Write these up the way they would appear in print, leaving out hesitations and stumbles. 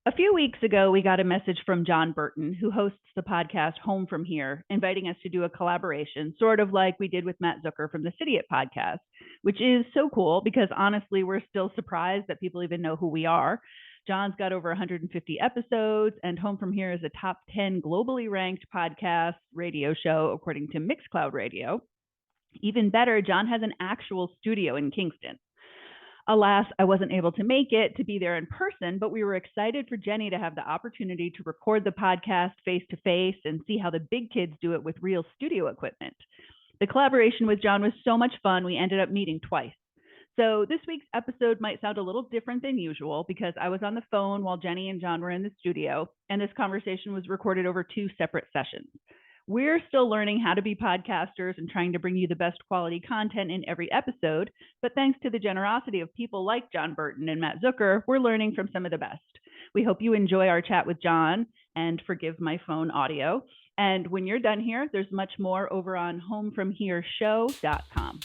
A few weeks ago, we got a message from John Burton, who hosts the podcast Home From Here, inviting us to do a collaboration, sort of like we did with Matt Zucker from the City It podcast, which is so cool because honestly, we're still surprised that people even know who we are. John's got over 150 episodes, and Home From Here is a top 10 globally ranked podcast radio show, according to Mixcloud Radio. Even better, John has an actual studio in Kingston. Alas, I wasn't able to make it to be there in person, but we were excited for Jenny to have the opportunity to record the podcast face to face and see how the big kids do it with real studio equipment. The collaboration with John was so much fun, we ended up meeting twice. So this week's episode might sound a little different than usual because I was on the phone while Jenny and John were in the studio, and this conversation was recorded over 2 separate sessions. We're still learning how to be podcasters and trying to bring you the best quality content in every episode, but thanks to the generosity of people like John Burton and Matt Zucker, we're learning from some of the best. We hope you enjoy our chat with John, and forgive my phone audio. And when you're done here, there's much more over on homefromhereshow.com.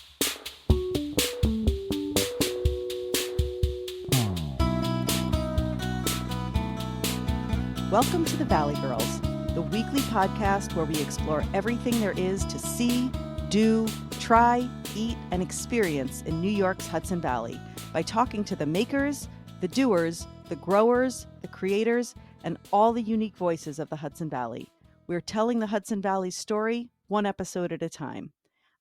Welcome to the Valley Girls, the weekly podcast where we explore everything there is to see, do, try, eat, and experience in New York's Hudson Valley by talking to the makers, the doers, the growers, the creators, and all the unique voices of the Hudson Valley. We're telling the Hudson Valley's story one episode at a time.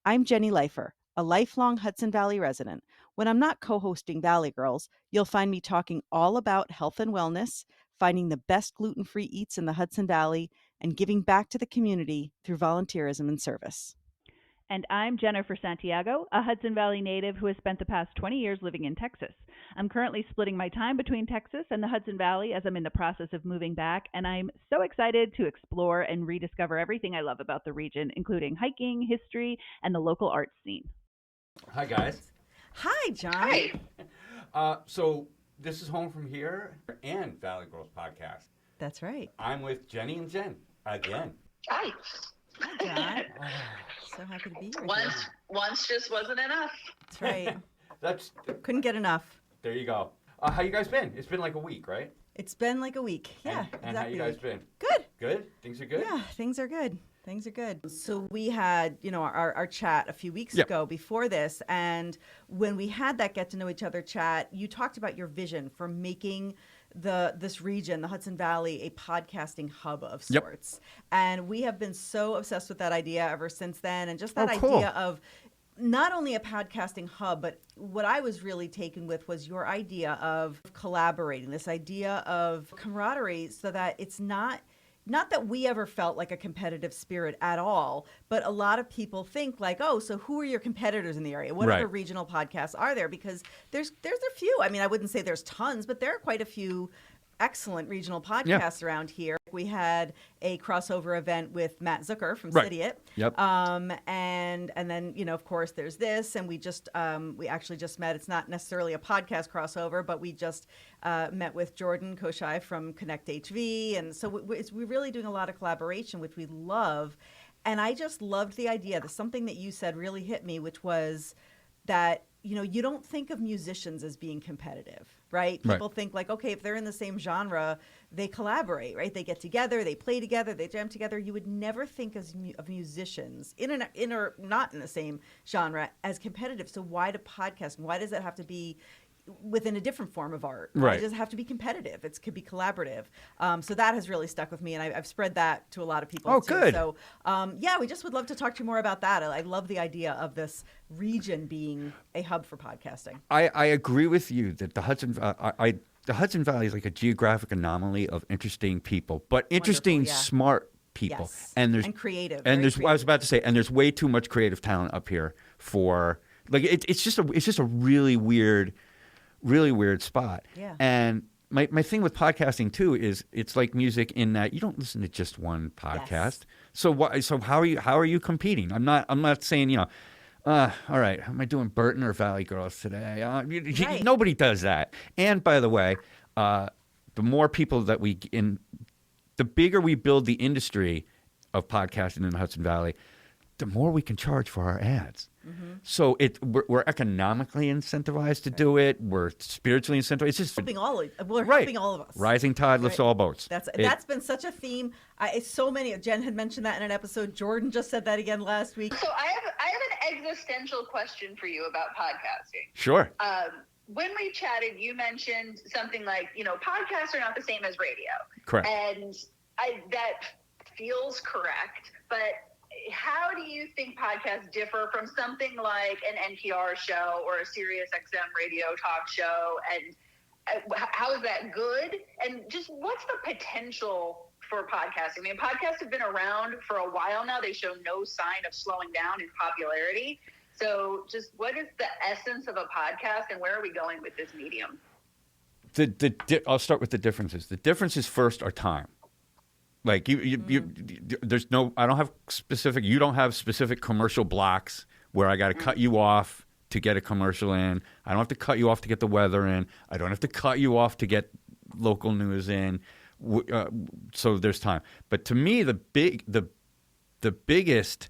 I'm Jenny Leifer, a lifelong Hudson Valley resident. When I'm not co-hosting Valley Girls, you'll find me talking all about health and wellness, finding the best gluten-free eats in the Hudson Valley, and giving back to the community through volunteerism and service. And I'm Jennifer Santiago, a Hudson Valley native who has spent the past 20 years living in Texas. I'm currently splitting my time between Texas and the Hudson Valley as I'm in the process of moving back, and I'm so excited to explore and rediscover everything I love about the region, including hiking, history, and the local arts scene. Hi, guys. Hi, John. Hi. So this is Home From Here and Valley Girls Podcast. That's right. I'm with Jenny and Jen again. Hi. Hi, John. So happy to be here. Once just wasn't enough. That's right. That's Couldn't get enough. There you go. How you guys been? It's been like a week, right? It's been like a week. Yeah, And exactly. how you guys been? Good. Good? Things are good? Yeah, things are good. Things are good. So we had, our chat a few weeks Yep. ago before this, and when we had that get to know each other chat, you talked about your vision for making this region, the Hudson Valley, a podcasting hub of Yep. sorts. And we have been so obsessed with that idea ever since then, and just that cool. idea of not only a podcasting hub, but what I was really taken with was your idea of collaborating, this idea of camaraderie, so that it's not that we ever felt like a competitive spirit at all, but a lot of people think like, oh, so who are your competitors in the area? What Right. other regional podcasts are there? Because there's a few. I mean, I wouldn't say there's tons, but there are quite a few excellent regional podcasts around here. We had a crossover event with Matt Zucker from Right. City It. Yep. And then, of course, there's this, and we actually just met. It's not necessarily a podcast crossover, but we just met with Jordan Koshai from Connect HV. And so we're really doing a lot of collaboration, which we love. And I just loved the idea that something that you said really hit me, which was that, you don't think of musicians as being competitive, right? People think like, okay, if they're in the same genre, they collaborate, right? They get together, they play together, they jam together. You would never think of musicians in or not in the same genre as competitive. So why do podcasts? Why does it have to be within a different form of art? Right. It doesn't have to be competitive. It could be collaborative. So that has really stuck with me, and I've spread that to a lot of people. Oh, too. good. So we just would love to talk to you more about that. I love the idea of this region being a hub for podcasting. I agree with you that the Hudson Valley is like a geographic anomaly of interesting people, but interesting, Wonderful, yeah. smart people. Yes. And creative. And very I was about to say, and there's way too much creative talent up here for like it's just a really weird spot. Yeah. And my thing with podcasting too is it's like music in that you don't listen to just one podcast. Yes. So how are you competing? I'm not saying all right, am I doing Burton or Valley Girls today? Right. Nobody does that. And by the way, the more people that the bigger we build the industry of podcasting in the Hudson Valley, the more we can charge for our ads. So we're economically incentivized to do it. We're spiritually incentivized. It's just We're helping all of us. Rising tide lifts all boats. That's been such a theme. So many. Jen had mentioned that in an episode. Jordan just said that again last week. So I have an existential question for you about podcasting. Sure. When we chatted, you mentioned something like, podcasts are not the same as radio. Correct. And that feels correct. But how do you think podcasts differ from something like an NPR show or a Sirius XM radio talk show? And how is that good? And just what's the potential for podcasting? I mean, podcasts have been around for a while now. They show no sign of slowing down in popularity. So just what is the essence of a podcast, and where are we going with this medium? I'll start with the differences. The differences first are time. Like there's no, I don't have specific, you don't have specific commercial blocks where I got to cut you off to get a commercial in. I don't have to cut you off to get the weather in. I don't have to cut you off to get local news in. So there's time. But to me, the biggest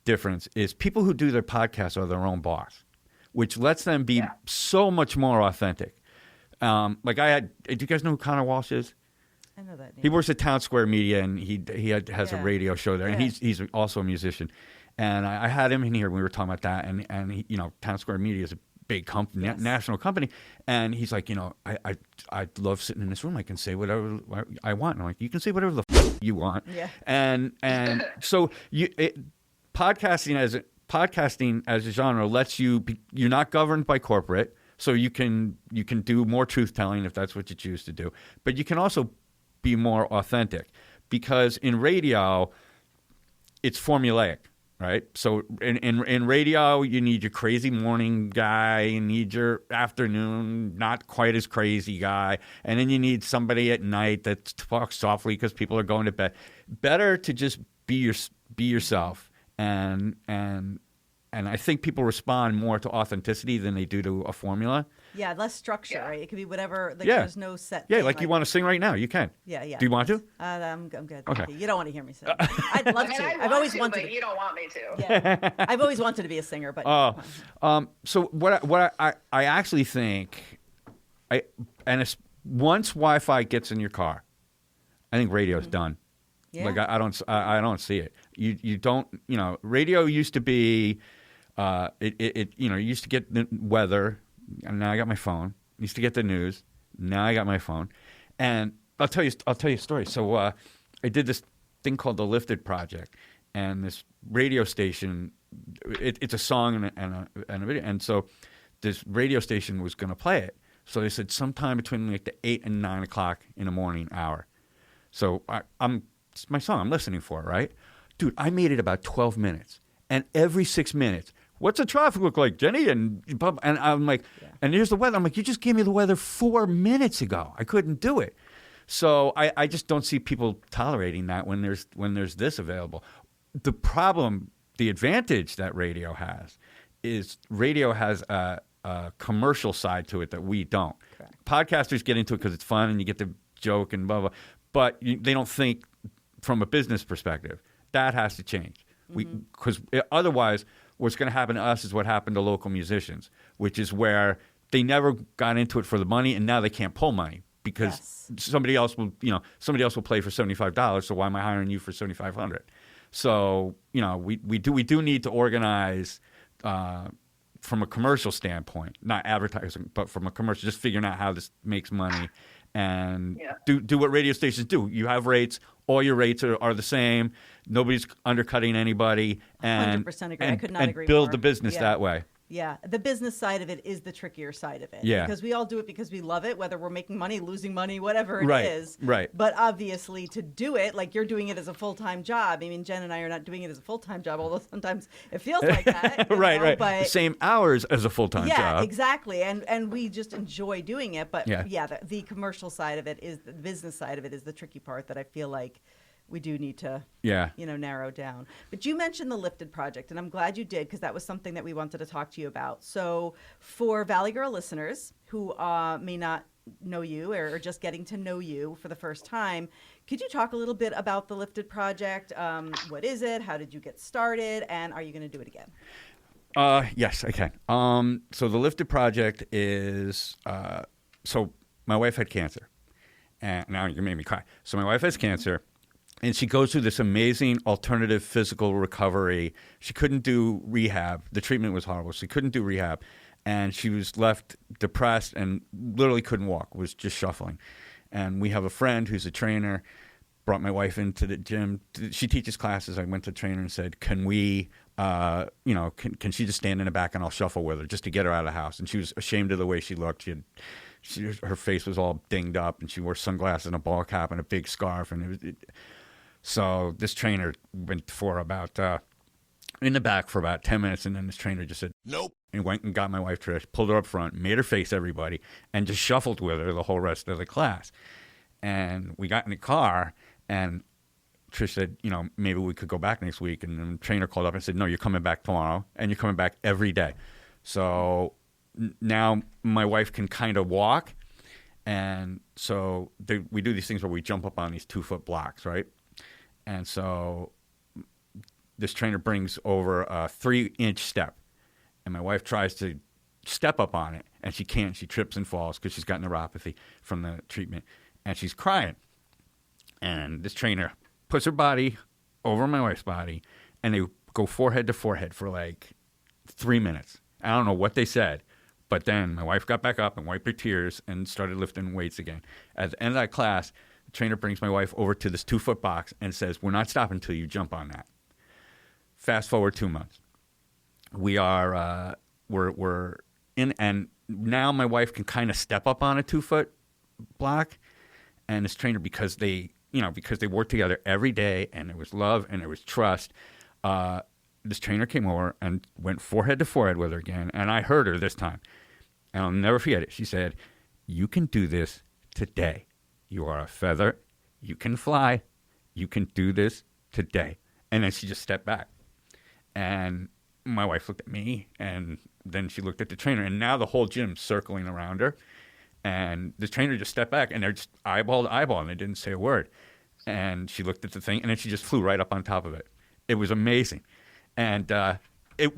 difference is people who do their podcasts are their own boss, which lets them be so much more authentic. Do you guys know who Connor Walsh is? I know that name. He works at Town Square Media, and he has a radio show there, and he's also a musician. And I had him in here when we were talking about that, and he, Town Square Media is a big company, national company, and he's like, I love sitting in this room. I can say whatever I want. And I'm like, you can say whatever the you want. Yeah. And so podcasting as a genre lets you're not governed by corporate, so you can do more truth telling if that's what you choose to do, but you can also be more authentic, because in radio it's formulaic, right? So in radio you need your crazy morning guy, you need your afternoon not quite as crazy guy, and then you need somebody at night that talks softly because people are going to bed. Better to just be yourself, and I think people respond more to authenticity than they do to a formula. Yeah, less structure, right? It could be whatever. There's no set. Yeah, like you want to sing right now, you can. Yeah. Do you want to? I'm good. Okay. You don't want to hear me sing. I'd love to. I've always wanted to. But you don't want me to. Yeah. I've always wanted to be a singer, but. So what I actually think, once Wi-Fi gets in your car, I think radio's done. Yeah. Like I don't see it. You don't. Radio used to be. You used to get the weather, and now I got my phone. Used to get the news, now I got my phone, and I'll tell you a story. So I did this thing called the Lifted Project, and this radio station. It's a song and a video, and so this radio station was going to play it. So they said sometime between like the 8 and 9 o'clock in the morning hour. So it's my song I'm listening for, right? Dude, I made it about 12 minutes, and every 6 minutes. What's the traffic look like, Jenny? And I'm like, and here's the weather. I'm like, you just gave me the weather 4 minutes ago. I couldn't do it. So I just don't see people tolerating that when there's this available. The problem, the advantage that radio has is radio has a commercial side to it that we don't. Correct. Podcasters get into it because it's fun and you get the joke and blah, blah. But they don't think from a business perspective. That has to change. Because otherwise, what's going to happen to us is what happened to local musicians, which is where they never got into it for the money, and now they can't pull money because somebody else will play for $75. So why am I hiring you for $7,500? So we do need to organize from a commercial standpoint, not advertising, but from a commercial, just figuring out how this makes money. And do what radio stations do. You have rates. All your rates are the same. Nobody's undercutting anybody. And 100% agree. I could not agree build more. the business that way. Yeah, the business side of it is the trickier side of it. Yeah. Because we all do it because we love it, whether we're making money, losing money, whatever it is. Right. But obviously to do it, like you're doing it as a full-time job. I mean, Jen and I are not doing it as a fulltime job, although sometimes it feels like that. Right. But the same hours as a full-time job. Yeah, exactly. And we just enjoy doing it. But the commercial side of it is, the business side of it is the tricky part that I feel like we do need to, narrow down. But you mentioned the Lifted Project, and I'm glad you did because that was something that we wanted to talk to you about. So for Valley Girl listeners who may not know you or just getting to know you for the first time, could you talk a little bit about the Lifted Project? What is it? How did you get started? And are you going to do it again? Yes, I can. So the Lifted Project is, so my wife had cancer, and now you made me cry. So my wife has cancer, and she goes through this amazing alternative physical recovery. She couldn't do rehab. The treatment was horrible. She couldn't do rehab, and she was left depressed and literally couldn't walk, was just shuffling. And we have a friend who's a trainer, brought my wife into the gym. She teaches classes. I went to the trainer and said, can we, can she just stand in the back and I'll shuffle with her just to get her out of the house? And she was ashamed of the way she looked. Her face was all dinged up, and she wore sunglasses and a ball cap and a big scarf. And so this trainer went for about in the back for about 10 minutes, and then this trainer just said, nope. And went and got my wife Trish, pulled her up front, made her face everybody, and just shuffled with her the whole rest of the class. And we got in the car, and Trish said, maybe we could go back next week. And then the trainer called up and said, no, you're coming back tomorrow, and you're coming back every day. So now my wife can kind of walk, and so we do these things where we jump up on these 2-foot blocks, right? And so this trainer brings over a 3-inch step, and my wife tries to step up on it, and she can't. She trips and falls because she's got neuropathy from the treatment, and she's crying. And this trainer puts her body over my wife's body, and they go forehead to forehead for like 3 minutes. I don't know what they said, but then my wife got back up and wiped her tears and started lifting weights again. At the end of that class, the trainer brings my wife over to this 2-foot box and says, we're not stopping until you jump on that. Fast forward 2 months. We are, we're in, and now my wife can kind of step up on a 2-foot block, and this trainer, because they worked together every day, and there was love and there was trust, this trainer came over and went forehead to forehead with her again, and I heard her this time, and I'll never forget it. She said, you can do this today. You are a feather. You can fly. You can do this today. And then she just stepped back. And my wife looked at me, and then she looked at the trainer, and now the whole gym's circling around her. And the trainer just stepped back, and they're just eyeball to eyeball, and they didn't say a word. And she looked at the thing, and then she just flew right up on top of it. It was amazing. And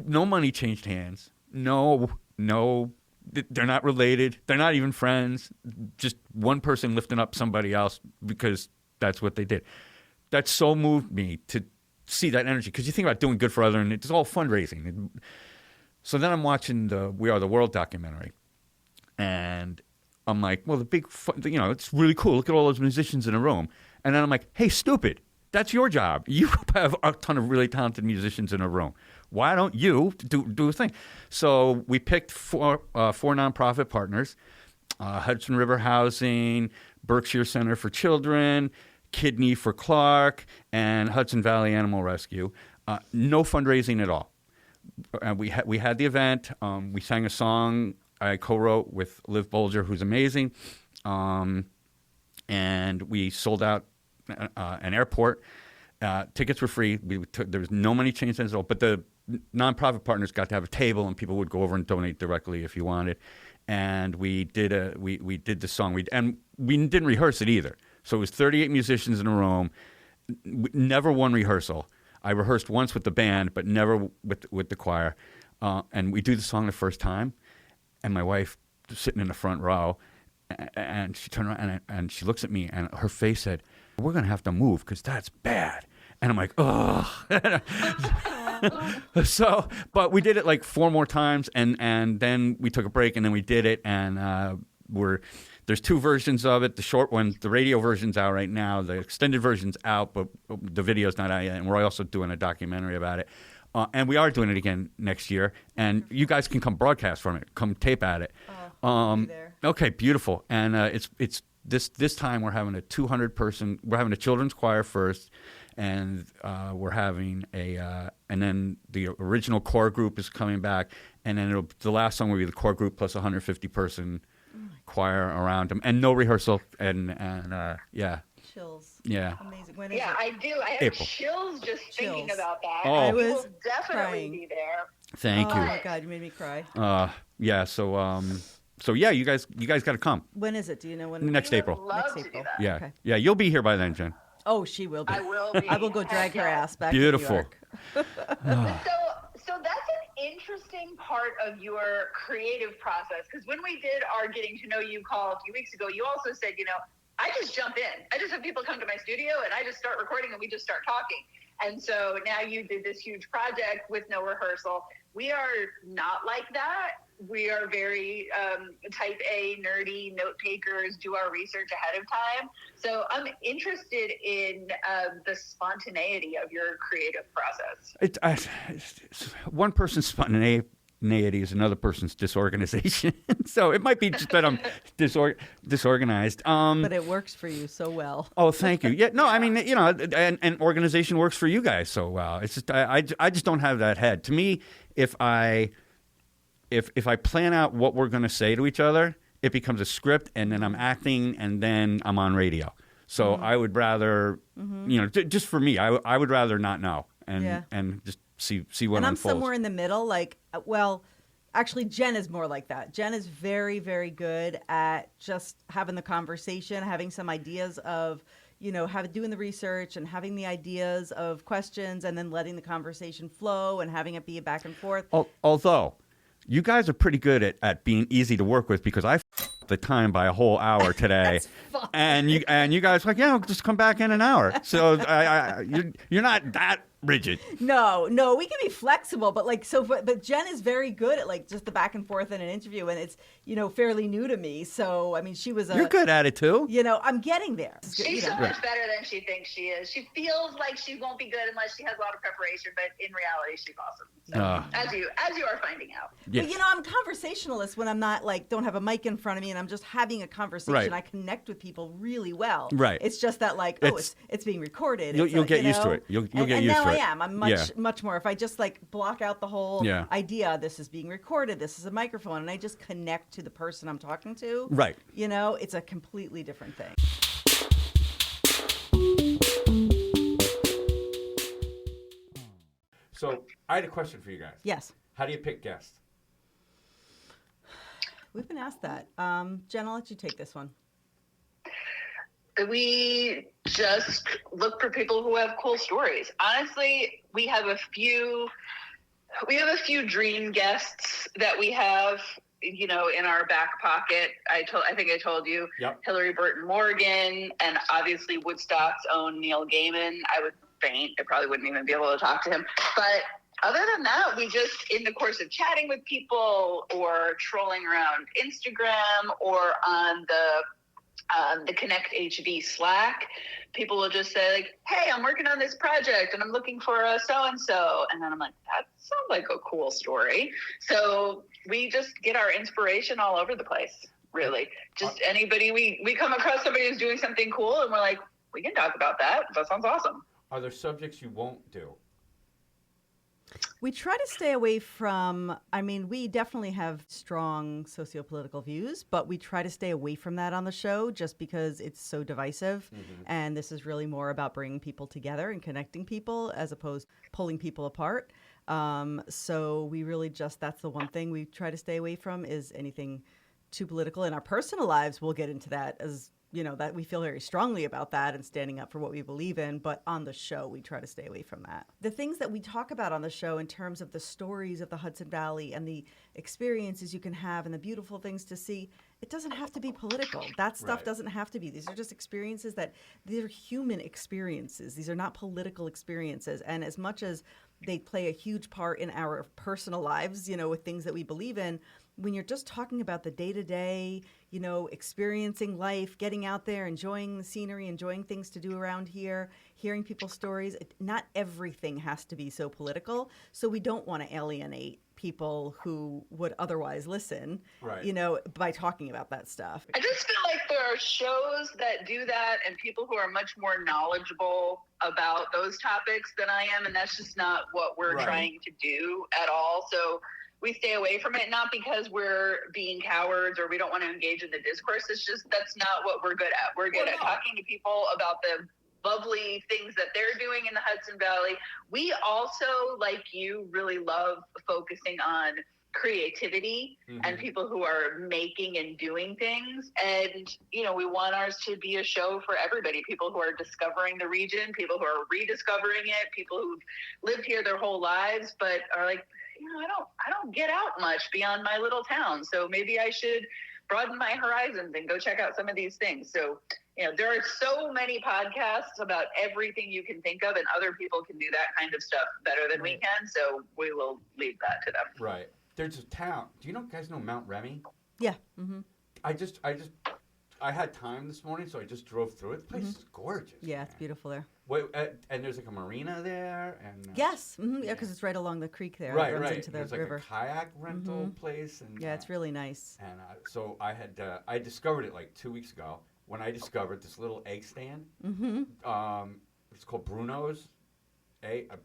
no money changed hands. No, they're not related. They're not even friends. Just one person lifting up somebody else because that's what they did. That so moved me to see that energy, because you think about doing good for others, and it's all fundraising. So then I'm watching the We Are the World documentary, and I'm like, well, it's really cool. Look at all those musicians in a room. And then I'm like, hey, stupid, that's your job. You have a ton of really talented musicians in a room. Why don't you do a thing? So we picked four nonprofit partners, Hudson River Housing, Berkshire Center for Children, Kidney for Clark, and Hudson Valley Animal Rescue. No fundraising at all. We had the event. We sang a song I co-wrote with Liv Bolger, who's amazing, and we sold out an airport. Tickets were free. There was no money changed at all, but the nonprofit partners got to have a table, and people would go over and donate directly if you wanted. And we did the song. We didn't rehearse it either. So it was 38 musicians in a room. Never one rehearsal. I rehearsed once with the band, but never with the choir. And we do the song the first time, and my wife sitting in the front row, and she turned around and she looks at me, and her face said, "We're going to have to move because that's bad." And I'm like, "Ugh." So, but we did it like 4 more times, and then we took a break, and then we did it, and there's 2 versions of it. The short one, the radio version's out right now. The extended version's out, but the video's not out yet, and we're also doing a documentary about it. And we are doing it again next year, and you guys can come broadcast from it, come tape at it. I'll be there. Okay, beautiful. And it's this time we're having a 200-person. We're having a children's choir first, and we're having and then the original core group is coming back, and then the last song will be the core group plus 150-person choir around them, and no rehearsal, and yeah. Chills. Yeah. Amazing. When is Yeah, it? I do. I have April. chills just thinking Chills. about that. Oh. I I was will definitely crying. be there. Thank Oh you. my God, you made me cry. Yeah. So So yeah, you guys got to come. When is it? Do you know when? Next April. Love Next to April. do that. Yeah, Okay. yeah, you'll be here by then, Jen. Oh, she will be. I will be. I will go drag Heck her yeah. ass back Beautiful. to New York. So that's an interesting part of your creative process, because when we did our getting to know you call a few weeks ago, you also said, I just jump in. I just have people come to my studio and I just start recording and we just start talking. And so now you did this huge project with no rehearsal. We are not like that. We are very type A, nerdy note takers, do our research ahead of time. So I'm interested in the spontaneity of your creative process. One person's spontaneity is another person's disorganization. So it might be just that I'm disorganized. But it works for you so well. Oh, thank you. Yeah, no, I mean, and organization works for you guys so well. It's just I just don't have that head. To me, if I plan out what we're going to say to each other, it becomes a script, and then I'm acting, and then I'm on radio. So I would rather, just for me, I would rather not know and just see what and I'm unfolds. somewhere in the middle. Actually, Jen is more like that. Jen is very, very good at just having the conversation, having some ideas of, doing the research and having the ideas of questions, and then letting the conversation flow and having it be a back and forth. Although, you guys are pretty good at being easy to work with, because I the time by a whole hour today, and you guys were like, just come back in an hour. So you're not that rigid. No, we can be flexible, but but Jen is very good at just the back and forth in an interview, and it's fairly new to me. So I mean, she was You're good at it too. I'm getting there. She's so much better than she thinks she is. She feels like she won't be good unless she has a lot of preparation, but in reality, she's awesome. So, as you are finding out. Yes. But I'm a conversationalist when I'm not don't have a mic in front of me and I'm just having a conversation. Right. I connect with people really well. Right. It's just that it's being recorded. You'll get used to it. You'll get used to it. And now I am. I'm much more. If I just block out the whole idea, this is being recorded, this is a microphone, and I just connect to the person I'm talking to. Right. It's a completely different thing. So I had a question for you guys. Yes. How do you pick guests? We've been asked that. Jen, I'll let you take this one. We just look for people who have cool stories. Honestly, we have a few dream guests that we have, in our back pocket. I think I told you, Hillary Burton Morgan, and obviously Woodstock's own Neil Gaiman. I would faint. I probably wouldn't even be able to talk to him. But other than that, we just, in the course of chatting with people or trolling around Instagram or on the Connect HV Slack, people will just say hey, I'm working on this project and I'm looking for a so-and-so. And then I'm like, that sounds like a cool story. So we just get our inspiration all over the place, really. Just anybody, we come across somebody who's doing something cool and we're like, we can talk about that. That sounds awesome. Are there subjects you won't do? We try to stay away from, we definitely have strong sociopolitical views, but we try to stay away from that on the show just because it's so divisive. Mm-hmm. And this is really more about bringing people together and connecting people as opposed to pulling people apart. So we really that's the one thing we try to stay away from is anything too political. In our personal lives, we'll get into that as that we feel very strongly about that and standing up for what we believe in. But on the show, we try to stay away from that. The things that we talk about on the show in terms of the stories of the Hudson Valley and the experiences you can have and the beautiful things to see, it doesn't have to be political. That stuff doesn't have to be. These are just experiences these are human experiences. These are not political experiences. And as much as they play a huge part in our personal lives, with things that we believe in, when you're just talking about the day-to-day, experiencing life, getting out there, enjoying the scenery, enjoying things to do around here, hearing people's stories, not everything has to be so political. So we don't want to alienate people who would otherwise listen, by talking about that stuff. I just feel like there are shows that do that and people who are much more knowledgeable about those topics than I am. And that's just not what we're trying to do at all. So we stay away from it, not because we're being cowards or we don't want to engage in the discourse. It's just that's not what we're good at. We're good at talking to people about the lovely things that they're doing in the Hudson Valley. We also, like you, really love focusing on creativity and people who are making and doing things. And, we want ours to be a show for everybody, people who are discovering the region, people who are rediscovering it, people who've lived here their whole lives, but are like, I don't get out much beyond my little town. So maybe I should broaden my horizons and go check out some of these things. So, there are so many podcasts about everything you can think of, and other people can do that kind of stuff better than we can. So we will leave that to them. Right. There's a town. Do you guys know Mount Remy? Yeah. Mm-hmm. I had time this morning, so I just drove through it. The place is gorgeous. Yeah, it's beautiful there. Wait, and there's like a marina there, and yes, yeah, because it's right along the creek there. Right, it runs right. into the there's river. Like a kayak rental place, and yeah, it's really nice. And so I discovered it like 2 weeks ago when I discovered this little egg stand. It's called Bruno's,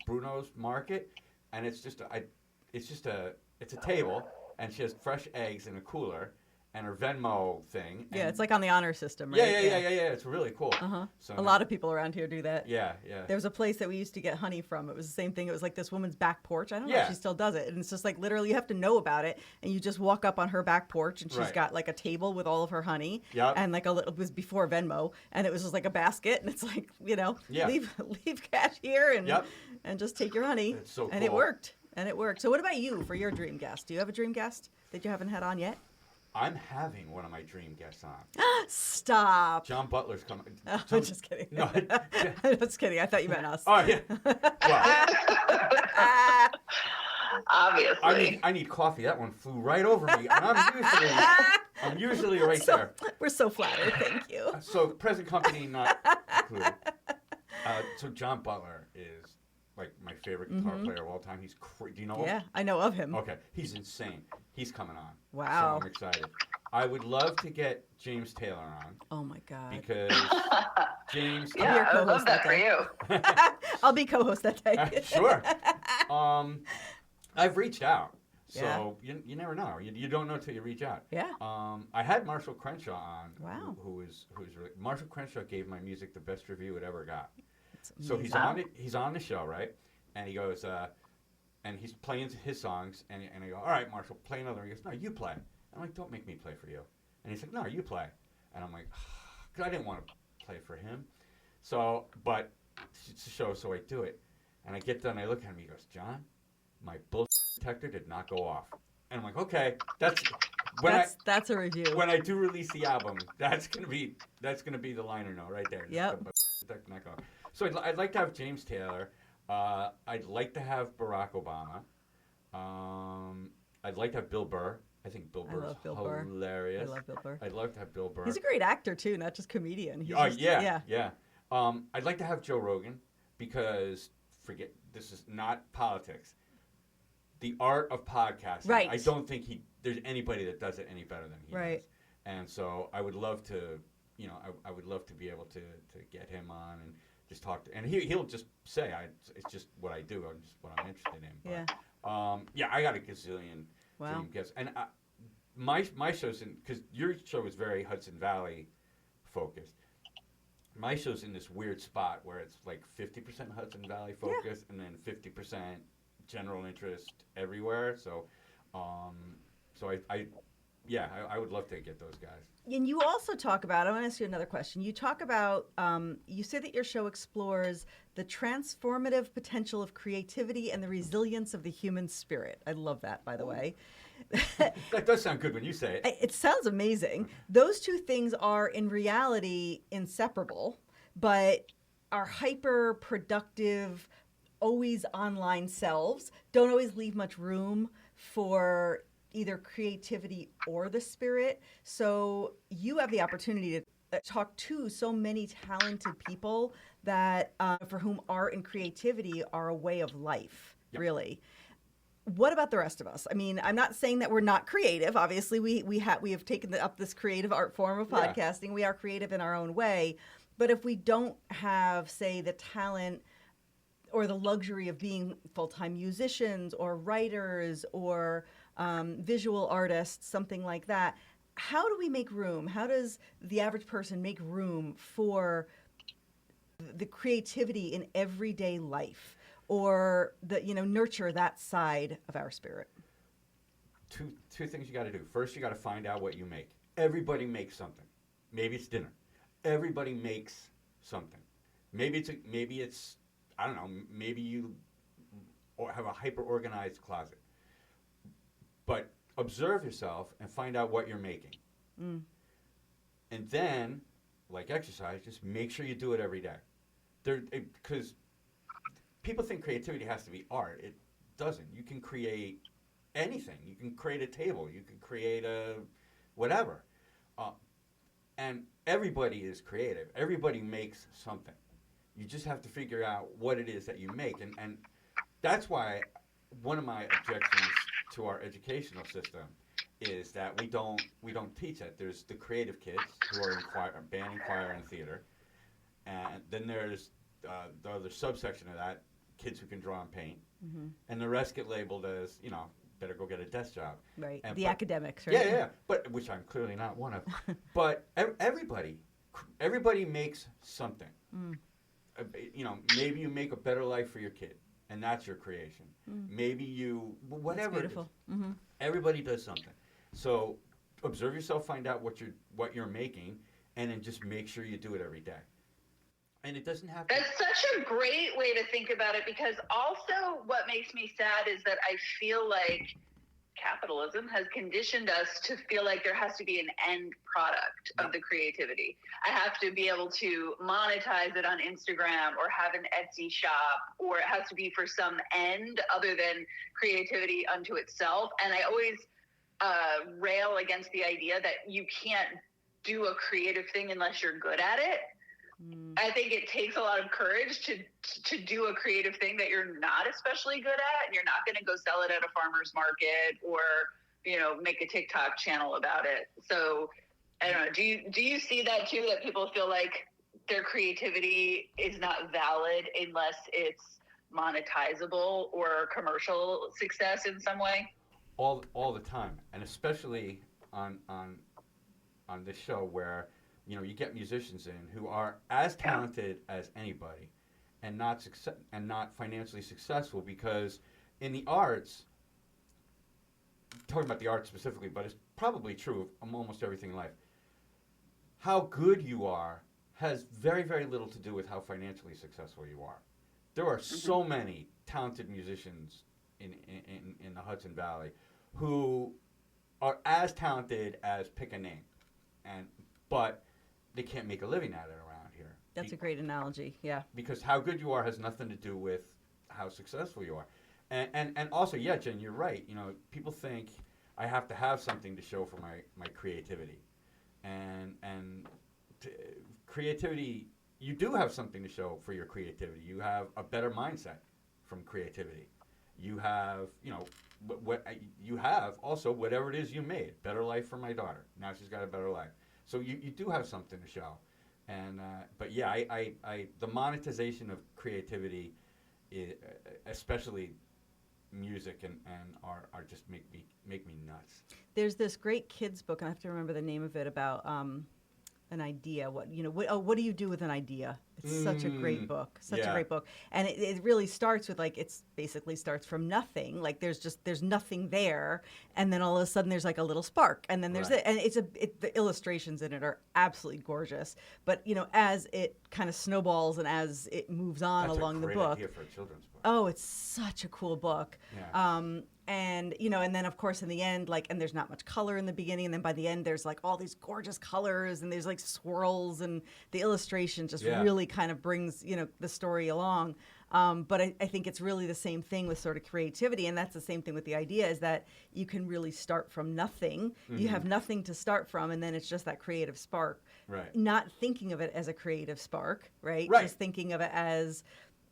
Bruno's Market, and it's a table, and she has fresh eggs in a cooler. And her Venmo thing. Yeah, it's like on the honor system, right? Yeah. It's really cool. So a lot of people around here do that. Yeah. There was a place that we used to get honey from. It was the same thing. It was like this woman's back porch. I don't know if she still does it. And it's just like literally you have to know about it. And you just walk up on her back porch and she's got like a table with all of her honey. Yep. And like it was before Venmo. And it was just like a basket. And it's like, leave cash here and just take your honey. It's so cool. And it worked. So what about you for your dream guest? Do you have a dream guest that you haven't had on yet? I'm having one of my dream guests on. Stop. John Butler's coming. Oh, I'm just kidding. No, I'm just kidding. I thought you meant us. Oh, yeah. Well, obviously. I need coffee. That one flew right over me. And I'm usually right there. We're so flattered. Thank you. So present company not included. So John Butler is like my favorite guitar player of all time. He's do you know him? Yeah, I know of him. Okay, he's insane. He's coming on. Wow. So I'm excited. I would love to get James Taylor on. Oh my God. Because James. Yeah, I would love that for you. I'll be co-host that day. Sure. I've reached out. So you never know. You don't know till you reach out. Yeah. I had Marshall Crenshaw on. Wow. Who's really, Marshall Crenshaw gave my music the best review it ever got. So he's on it. He's on the show, right? And he goes, and he's playing his songs, and I go, all right, Marshall, play another. He goes, no, you play. I'm like, don't make me play for you. And he's like, no, you play. And I'm like, because I didn't want to play for him. So, but it's a show, so I do it. And I get done, I look at him, he goes, John, my bullshit detector did not go off. And I'm like, okay, that's a review. When I do release the album, that's gonna be the liner note right there. Yep. So I'd like to have James Taylor. I'd like to have Barack Obama. I'd like to have Bill Burr. I think Bill Burr's hilarious. I love Bill Burr. I'd love to have Bill Burr. He's a great actor too, not just comedian. Yeah. I'd like to have Joe Rogan because this is not politics. The art of podcasting. Right. I don't think there's anybody that does it any better than he does. And so I would love to, I would love to be able to get him on and just talk to, and he'll just say, it's just what I do. It's just what I'm interested in. But, I got a gazillion dream guests. And my show's because your show is very Hudson Valley focused. My show's in this weird spot where it's like 50% Hudson Valley focused and then 50% general interest everywhere. So, I would love to get those guys. And you also talk about, I want to ask you another question. You talk about, you say that your show explores the transformative potential of creativity and the resilience of the human spirit. I love that, by the way. That does sound good when you say it. It sounds amazing. Those two things are in reality inseparable, but our hyper productive, always online selves don't always leave much room for either creativity or the spirit. So you have the opportunity to talk to so many talented people that for whom art and creativity are a way of life, really. What about the rest of us? I mean, I'm not saying that we're not creative. Obviously, we have taken up this creative art form of podcasting. Yeah. We are creative in our own way. But if we don't have, say, the talent or the luxury of being full-time musicians or writers or visual artists, something like that, how do we make room? How does the average person make room for the creativity in everyday life, or nurture that side of our spirit? two things you got to do. First, you got to find out what you make. Everybody makes something. Maybe it's dinner. Everybody makes something. Maybe it's I don't know. Maybe you have a hyper organized closet. But observe yourself and find out what you're making. Mm. And then, like exercise, just make sure you do it every day. Because people think creativity has to be art. It doesn't. You can create anything. You can create a table. You can create a whatever. And everybody is creative. Everybody makes something. You just have to figure out what it is that you make. And that's why one of my objections to our educational system is that we don't teach that. There's the creative kids who are in band and choir and theater. And then there's the other subsection of that, kids who can draw and paint. Mm-hmm. And the rest get labeled as, better go get a desk job. Right. Academics, right? Yeah. But which I'm clearly not one of. But everybody makes something. Mm. Maybe you make a better life for your kid, and that's your creation. Mm. Maybe you whatever. That's beautiful. It is. Mm-hmm. Everybody does something. So observe yourself, find out what you're making, and then just make sure you do it every day. And it doesn't have to. That's such a great way to think about it, because also what makes me sad is that I feel like capitalism has conditioned us to feel like there has to be an end product of the creativity. I have to be able to monetize it on Instagram or have an Etsy shop, or it has to be for some end other than creativity unto itself. And I always rail against the idea that you can't do a creative thing unless you're good at it. I think it takes a lot of courage to do a creative thing that you're not especially good at, and you're not going to go sell it at a farmer's market or, make a TikTok channel about it. So I don't know. Do you see that too, that people feel like their creativity is not valid unless it's monetizable or commercial success in some way? All the time, and especially on this show where you get musicians in who are as talented as anybody, and not financially successful, because in the arts, talking about the arts specifically, but it's probably true of almost everything in life. How good you are has very, very little to do with how financially successful you are. There are so many talented musicians in the Hudson Valley who are as talented as pick a name, but they can't make a living at it around here. That's a great analogy, yeah. Because how good you are has nothing to do with how successful you are. And also, yeah, Jen, you're right. People think I have to have something to show for my creativity. And creativity, you do have something to show for your creativity. You have a better mindset from creativity. You have, what you have also whatever it is you made. Better life for my daughter. Now she's got a better life. So you do have something to show, but yeah, I the monetization of creativity, especially music and art, just make me nuts. There's this great kids book, and I have to remember the name of it, about an idea. What do you do with an idea? It's such a great book, a great book, and it really starts with it's basically starts from nothing. Like there's nothing there, and then all of a sudden there's like a little spark, and then there's it, and the illustrations in it are absolutely gorgeous. But as it kind of snowballs and as it moves on along the book, that's a great idea for a children's book. Oh, it's such a cool book. Yeah. And then of course in the end, and there's not much color in the beginning, and then by the end there's all these gorgeous colors, and there's swirls, and the illustration just really kind of brings the story along. But I think it's really the same thing with sort of creativity, and that's the same thing with the idea, is that you can really start from nothing. Mm-hmm. You have nothing to start from, and then it's just that creative spark. Right. Not thinking of it as a creative spark, right? Just thinking of it as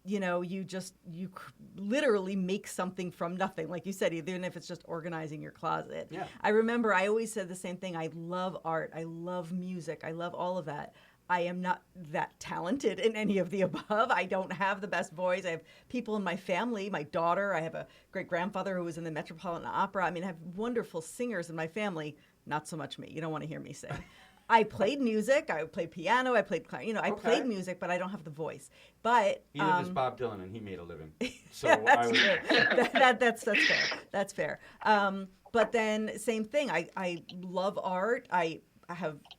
you literally make something from nothing. Like you said, even if it's just organizing your closet. Yeah. I remember I always said the same thing. I love art. I love music. I love all of that. I am not that talented in any of the above. I don't have the best voice. I have people in my family, my daughter. I have a great-grandfather who was in the Metropolitan Opera. I mean, I have wonderful singers in my family. Not so much me. You don't want to hear me sing. I played music. I played piano. I played, I played music, but I don't have the voice. But either does Bob Dylan, and he made a living. So that's fair. That's fair. But then same thing. I love art. I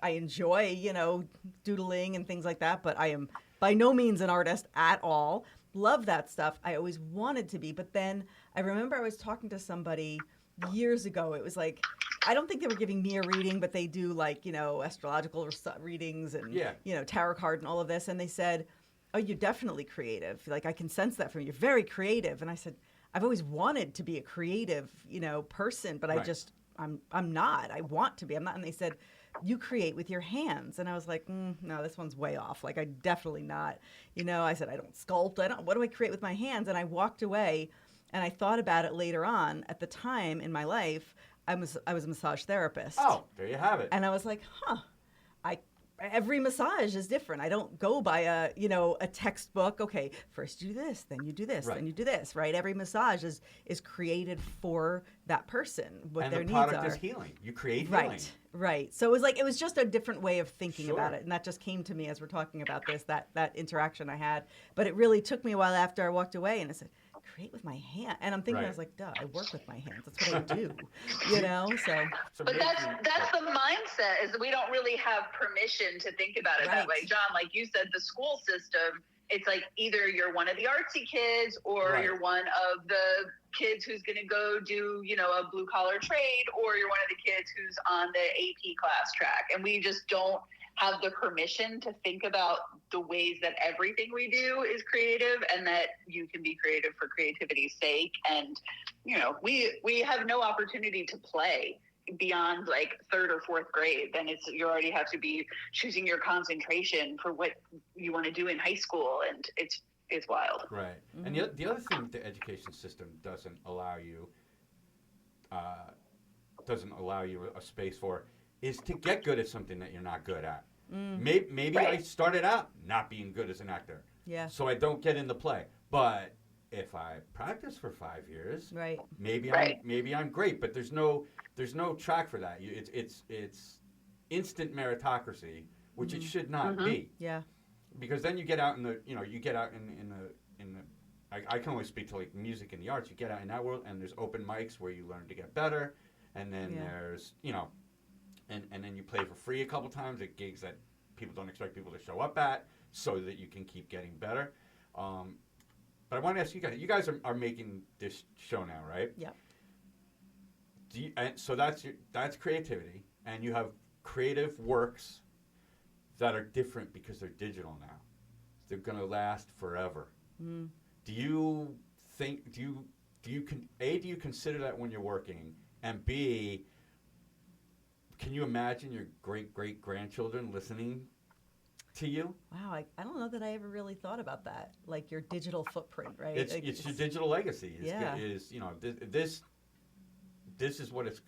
enjoy, doodling and things like that, but I am by no means an artist at all. Love that stuff. I always wanted to be. But then I remember I was talking to somebody years ago. It was like, I don't think they were giving me a reading, but they do like, astrological readings and, tarot card and all of this. And they said, oh, you're definitely creative. Like, I can sense that from you. You're very creative. And I said, I've always wanted to be a creative, person, but Right. I'm not. I want to be. I'm not. And they said, you create with your hands. And I was like, no, this one's way off. Like, I definitely not. I said, I don't sculpt. What do I create with my hands? And I walked away and I thought about it later on. At the time in my life, I was a massage therapist. Oh, there you have it. And I was like, every massage is different. I don't go by a textbook. Okay, first you do this, then you do this, Right. then you do this, right? Every massage is created for that person, what And their the needs product are. is healing. You create healing. Right. So it was just a different way of thinking about Sure. it. And that just came to me as we're talking about this, that interaction I had. But it really took me a while after I walked away and I said, create with my hand. And I'm thinking, Right. I was like, duh, I work with my hands. That's what I do, so. So But maybe- that's the mindset, is we don't really have permission to think about it that Right. way. John, like you said, the school system, it's like either you're one of the artsy kids or Right. you're one of the kids who's going to go do, a blue collar trade, or you're one of the kids who's on the AP class track. And we just don't have the permission to think about the ways that everything we do is creative and that you can be creative for creativity's sake. And, we have no opportunity to play beyond like third or fourth grade. Then you already have to be choosing your concentration for what you want to do in high school. And it's wild. Right. Mm-hmm. And the other thing the education system doesn't allow you a space for is to get good at something that you're not good at. Maybe I Right. started out not being good as an actor. Yeah. So I don't get into play. But if I practice for 5 years, Right. maybe Right. I'm great. But there's no track for that. It's instant meritocracy, which it should not be. Yeah. Because then you get out in the I can only speak to like music and the arts. You get out in that world and there's open mics where you learn to get better, and then there's and then you play for free a couple times at gigs that people don't expect people to show up at, so that you can keep getting better. But I want to ask you guys. You guys are making this show now, right? Yeah. So that's creativity, and you have creative works that are different because they're digital now. They're going to last forever. Do you think? Do you consider that when you're working, and B, can you imagine your great grandchildren listening to you? Wow, I don't know that I ever really thought about that. Like your digital footprint, right? It's your digital legacy. Yeah. This is what it's.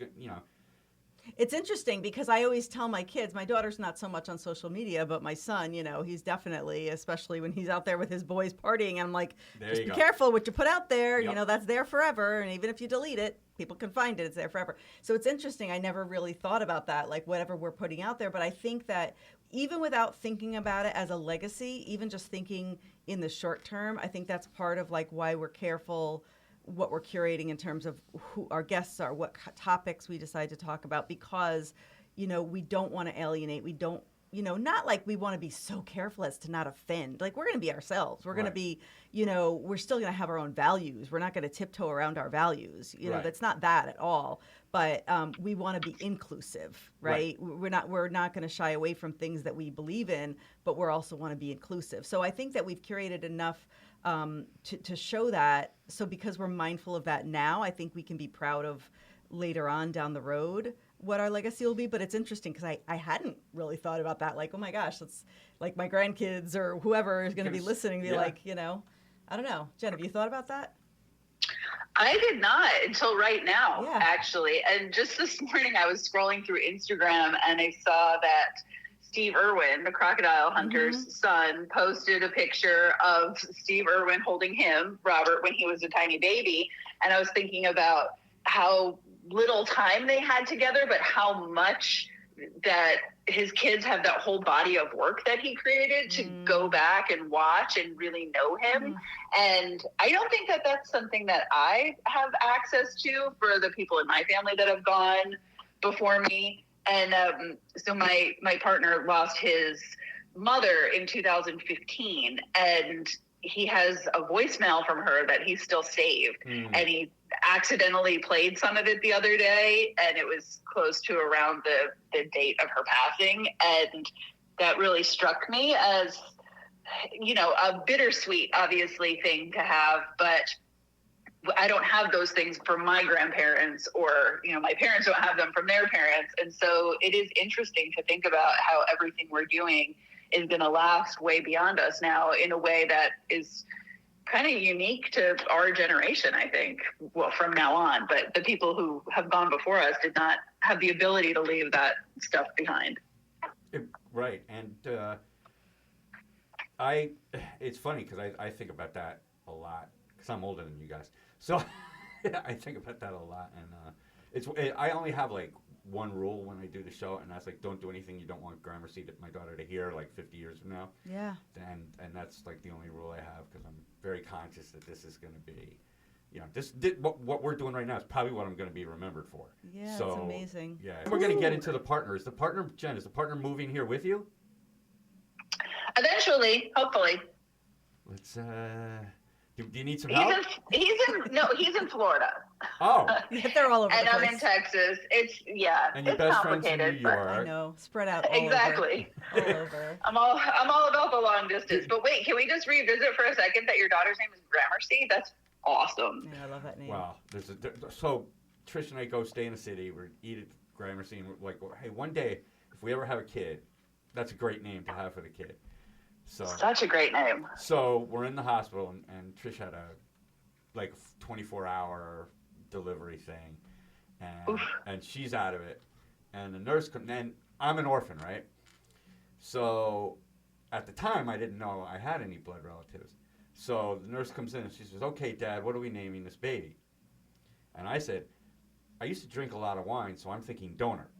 It's interesting because I always tell my kids, my daughter's not so much on social media, but my son, he's definitely, especially when he's out there with his boys partying, I'm like, There just you be go. careful what you put out there. Yep. That's there forever. And even if you delete it, people can find it. It's there forever. So it's interesting. I never really thought about that, like whatever we're putting out there. But I think that even without thinking about it as a legacy, even just thinking in the short term, I think that's part of like why we're careful what we're curating in terms of who our guests are, what topics we decide to talk about, because, we don't want to alienate. We don't, not like we want to be so careful as to not offend. Like we're going to be ourselves. We're going to Right. be, we're still going to have our own values. We're not going to tiptoe around our values. Right. That's not that at all. But we want to be inclusive, right? We're not going to shy away from things that we believe in, but we're also want to be inclusive. So I think that we've curated enough to show that. So because we're mindful of that now, I think we can be proud of later on down the road what our legacy will be. But it's interesting because I hadn't really thought about that. Like, oh my gosh, that's like my grandkids or whoever is going to be listening, be like, I don't know. Jen, have you thought about that? I did not until right now, Yeah. actually. And just this morning, I was scrolling through Instagram and I saw that Steve Irwin, the crocodile hunter's son, posted a picture of Steve Irwin holding him, Robert, when he was a tiny baby. And I was thinking about how little time they had together, but how much that his kids have that whole body of work that he created to go back and watch and really know him. And I don't think that that's something that I have access to for the people in my family that have gone before me. And so my partner lost his mother in 2015, and he has a voicemail from her that he's still saved. And he accidentally played some of it the other day, and it was close to around the date of her passing. And that really struck me as, you know, a bittersweet, obviously, thing to have, but I don't have those things from my grandparents, or, you know, my parents don't have them from their parents. And so it is interesting to think about how everything we're doing is going to last way beyond us now in a way that is kind of unique to our generation, I think. Well, from now on, but the people who have gone before us did not have the ability to leave that stuff behind. Right. And it's funny because I think about that a lot, because I'm older than you guys. So I think about that a lot. And I only have like one rule when I do the show, and that's like, don't do anything you don't want Gramercy, my daughter, to hear like 50 years from now. Yeah. And that's like the only rule I have, because I'm very conscious that this is going to be, you know, what we're doing right now is probably what I'm going to be remembered for. Yeah, so, it's amazing. Yeah. We're going to get into the partner. Is the partner moving here with you? Eventually, hopefully. Let's, do you need some help? He's in Florida. Oh. They're all over and the place. I'm in Texas. And your it's best friend's in complicated. New York. I know, spread out all Exactly. over. All over. I'm all about the long distance. But wait, can we just revisit for a second that your daughter's name is Gramercy? That's awesome. Yeah, I love that name. Wow. So Trish and I go stay in the city. We eat at Gramercy, and we're like, hey, one day, if we ever have a kid, that's a great name to have for the kid. So such a great name. So we're in the hospital, and Trish had a 24-hour delivery thing, and she's out of it, and the nurse comes. And I'm an orphan, right? So at the time, I didn't know I had any blood relatives. So the nurse comes in and she says, "Okay, Dad, what are we naming this baby?" And I said, "I used to drink a lot of wine, so I'm thinking donor."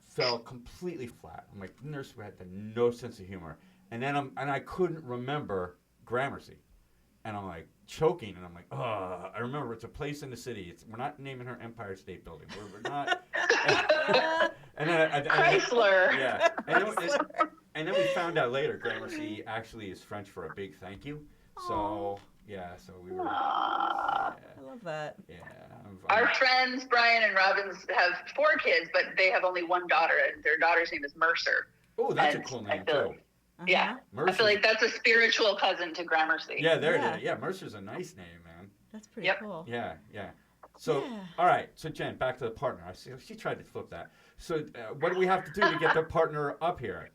Fell completely flat. I'm like, the nurse had no sense of humor. And then I couldn't remember Gramercy. And I'm like choking, and I'm like, oh, I remember it's a place in the city. We're not naming her Empire State Building. We're not. and then Chrysler. Yeah. And then we found out later Gramercy actually is French for a big thank you. So, yeah, so we were. I love that. Yeah. Our friends, Brian and Robbins, have 4 kids, but they have only one daughter, and their daughter's name is Mercer. Oh, that's a cool name, too. Yeah, Mercer. I feel like that's a spiritual cousin to Gramercy. Yeah, there it is. Yeah, Mercer's a nice name, man. That's pretty cool. Yeah. So, all right. So, Jen, back to the partner. I see she tried to flip that. So, what do we have to do to get the partner up here?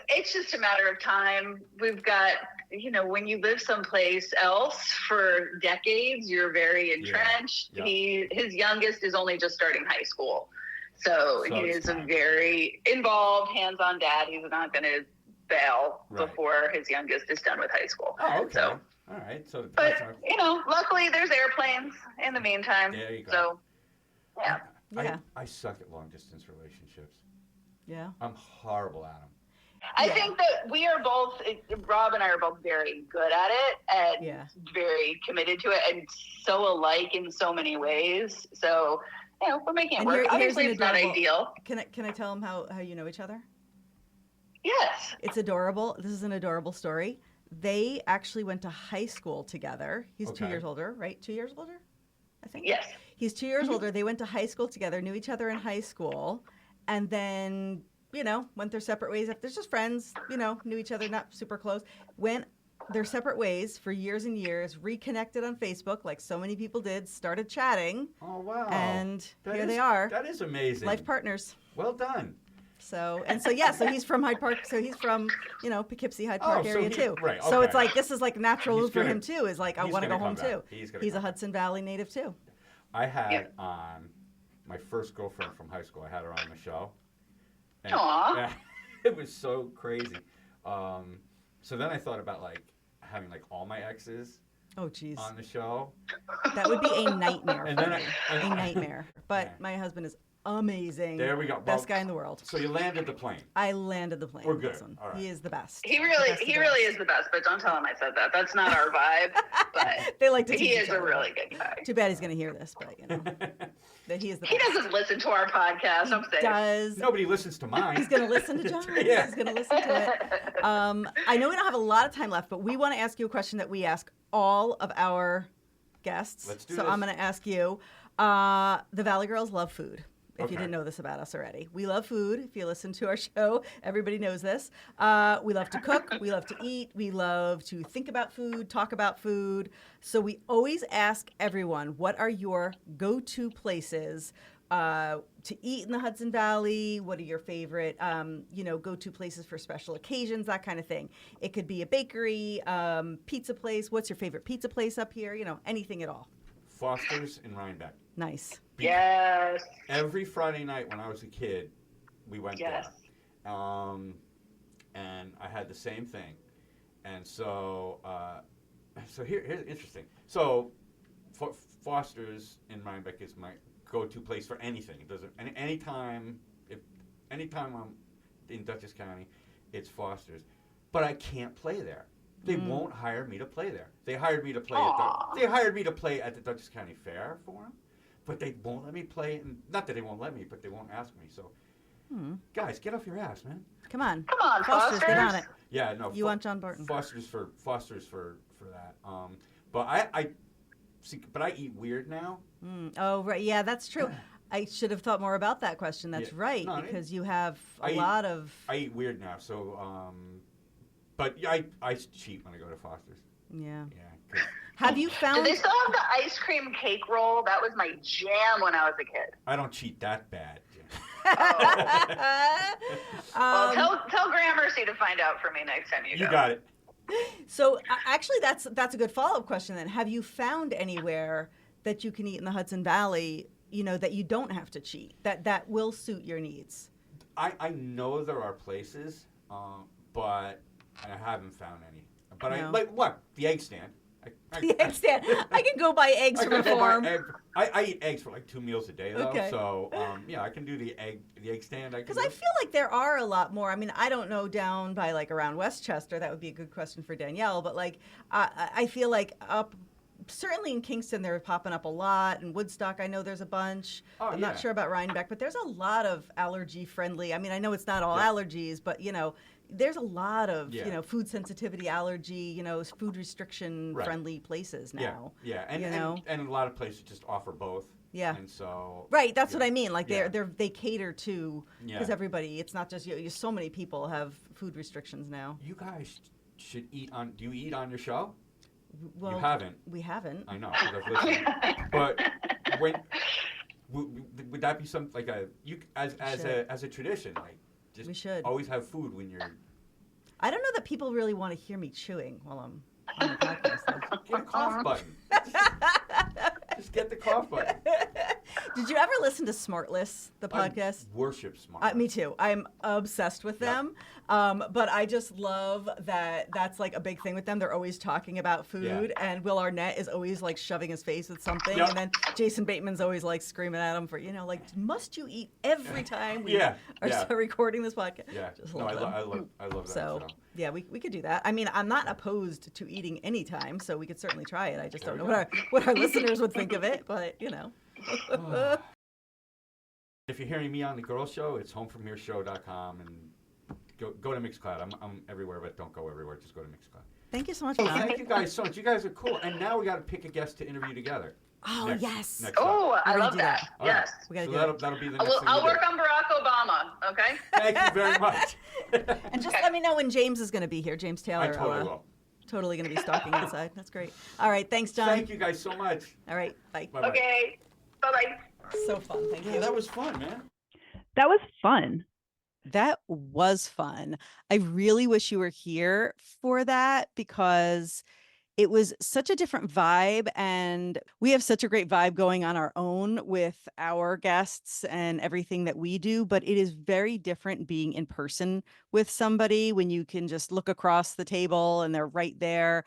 It's just a matter of time. We've got, when you live someplace else for decades, you're very entrenched. Yeah. His youngest is only just starting high school. So he is a very involved, hands-on dad. He's not going to bail before his youngest is done with high school. Oh, okay. So, all right. So, but, luckily there's airplanes in the meantime. There you go. So, yeah. I suck at long-distance relationships. Yeah. I'm horrible at them. I think that we are both, Rob and I are both very good at it and very committed to it and so alike in so many ways. So, we're making it work. Obviously, it's not ideal. Can I tell them how you know each other? Yes. It's adorable. This is an adorable story. They actually went to high school together. He's 2 years older, right? 2 years older, I think? Yes. He's 2 years older. They went to high school together, knew each other in high school, and then, went their separate ways. They're just friends, knew each other, not super close. Went their separate ways for years and years, reconnected on Facebook like so many people did, started chatting. Oh, wow. And here they are. That is amazing. Life partners. Well done. So he's from Hyde Park. So he's from, Poughkeepsie, Hyde Park area too. Right, okay. So it's like, this is like natural for him too, is like, I want to go home too. He's a Hudson Valley native too. I had on my first girlfriend from high school. I had her on the show. And, Aww. It was so crazy. So then I thought about having all my exes on the show. That would be a nightmare. And then a nightmare. But my husband is amazing. There we go. Best guy in the world. So you landed the plane. I landed the plane. We're good. Listen, All right. He is the best. He really is the best, but don't tell him I said that. That's not our vibe. But They like to he tease is each a other. really good guy. Too bad he's going to hear this, but that he is the He best. doesn't listen to our podcast. I'm safe. Does. Nobody listens to mine. He's going to listen to John. Yeah. He's going to listen to it. I know we don't have a lot of time left, but we want to ask you a question that we ask all of our guests. Let's do so this. I'm going to ask you. The Valley Girls love food. If Okay. you didn't know this about us already, we love food. If you listen to our show, everybody knows this. We love to cook. We love to eat. We love to think about food, talk about food. So we always ask everyone, what are your go-to places to eat in the Hudson Valley? What are your favorite, go-to places for special occasions, that kind of thing? It could be a bakery, pizza place. What's your favorite pizza place up here? Anything at all. Foster's in Rhinebeck. Nice. Yes. Every Friday night when I was a kid, we went Yes. there. And I had the same thing. And so, here's interesting. So, Foster's in Rhinebeck is my go-to place for anything. It doesn't anytime I'm in Dutchess County, it's Foster's. But I can't play there. They won't hire me to play there. They hired me to play at the Dutchess County Fair for them, but they won't let me play. Not that they won't let me, but they won't ask me. So, guys, get off your ass, man. Come on. Come on, Foster's, get on it. Yeah, no. You want John Burton. Foster's for that. But I see. But I eat weird now. Oh, right. Yeah, that's true. I should have thought more about that question. That's Yeah. right, No, because you have a lot of... I eat weird now, so but I cheat when I go to Foster's. Yeah. Yeah. 'Cause Have you Do found... they still have the ice cream cake roll? That was my jam when I was a kid. I don't cheat that bad. Well, tell Gramercy to find out for me next time you go. You got it. So actually, that's a good follow-up question then. Have you found anywhere that you can eat in the Hudson Valley, that you don't have to cheat, that will suit your needs? I know there are places, but I haven't found any. But No. I like what? The egg stand. The egg stand. I can go buy eggs I from a can go buy farm. I eat eggs for like 2 meals a day though. Okay. So I can do the egg stand. Because I feel like there are a lot more. I mean, I don't know down by like around Westchester. That would be a good question for Danielle. But like, I feel like up, certainly in Kingston, they're popping up a lot. In Woodstock, I know there's a bunch. I'm not sure about Rhinebeck, but there's a lot of allergy friendly. I mean, I know it's not all allergies, but there's a lot of food sensitivity, allergy, food restriction friendly places now. Yeah, and a lot of places just offer both. Yeah. And so. Right, that's what I mean. Like they cater to, because Yeah. everybody. It's not just you. So many people have food restrictions now. You guys should eat on. Do you eat on your show? Well, You haven't. We haven't. I know. 'Cause I've listened. But would that be some like as a tradition, like just We should. always have food when you're. I don't know that people really want to hear me chewing while I'm on the podcast. though. Get a cough button. Just get the cough button. Did you ever listen to Smartless, the podcast? I worship Smart. Me too. I'm obsessed with them. But I just love that that's like a big thing with them. They're always talking about food, and Will Arnett is always like shoving his face with something, and then Jason Bateman's always like screaming at him for, like, must you eat every time we are recording this podcast? Yeah. Just No, love them. I love that. So, yeah, we could do that. I mean, I'm not opposed to eating anytime, so we could certainly try it. I just don't know what our listeners would think of it, but If you're hearing me on the Girls Show, it's homefromhereshow.com, and go to Mixcloud. I'm everywhere, but don't go everywhere. Just go to Mixcloud. Thank you so much, So John. thank you guys so much. You guys are cool. And now we got to pick a guest to interview together. Oh, yes. Next Oh, up. I We're gonna love do that. that. All right. Yes. We gotta So do that'll be the next thing I'll we do. work on Barack Obama, okay? Thank you very much. And just let me know when James is going to be here. James Taylor. I totally will. Totally going to be stalking outside. That's great. All right. Thanks, John. Thank you guys so much. All right. Bye. Bye-bye. Okay. Bye-bye. So fun. Thank Yeah, you. that was fun, man. That was fun. That was fun. I really wish you were here for that because It was such a different vibe, and we have such a great vibe going on our own with our guests and everything that we do, but it is very different being in person with somebody when you can just look across the table and they're right there,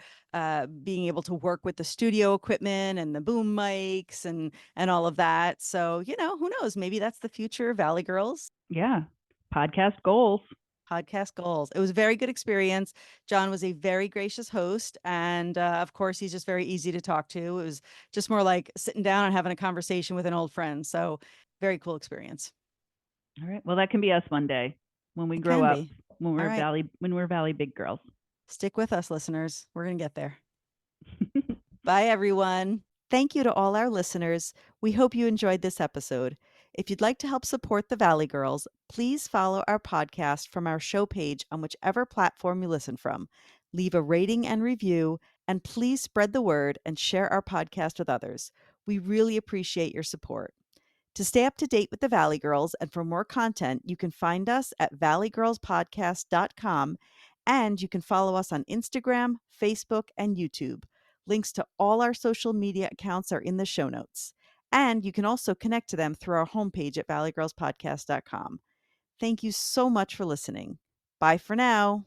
being able to work with the studio equipment and the boom mics and all of that. So, who knows? Maybe that's the future of Valley Girls. Yeah. Podcast goals. Podcast goals. It was a very good experience. John was a very gracious host. And of course, he's just very easy to talk to. It was just more like sitting down and having a conversation with an old friend. So very cool experience. All right. Well, that can be us one day when we grow up, when we're Valley big girls. Stick with us, listeners. We're going to get there. Bye, everyone. Thank you to all our listeners. We hope you enjoyed this episode. If you'd like to help support the Valley Girls, please follow our podcast from our show page on whichever platform you listen from. Leave a rating and review, and please spread the word and share our podcast with others. We really appreciate your support. To stay up to date with the Valley Girls and for more content, you can find us at valleygirlspodcast.com, and you can follow us on Instagram, Facebook, and YouTube. Links to all our social media accounts are in the show notes. And you can also connect to them through our homepage at valleygirlspodcast.com. Thank you so much for listening. Bye for now.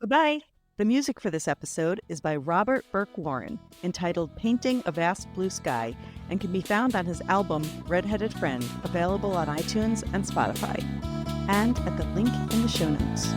Bye-bye. The music for this episode is by Robert Burke Warren, entitled Painting a Vast Blue Sky, and can be found on his album Redheaded Friend, available on iTunes and Spotify, and at the link in the show notes.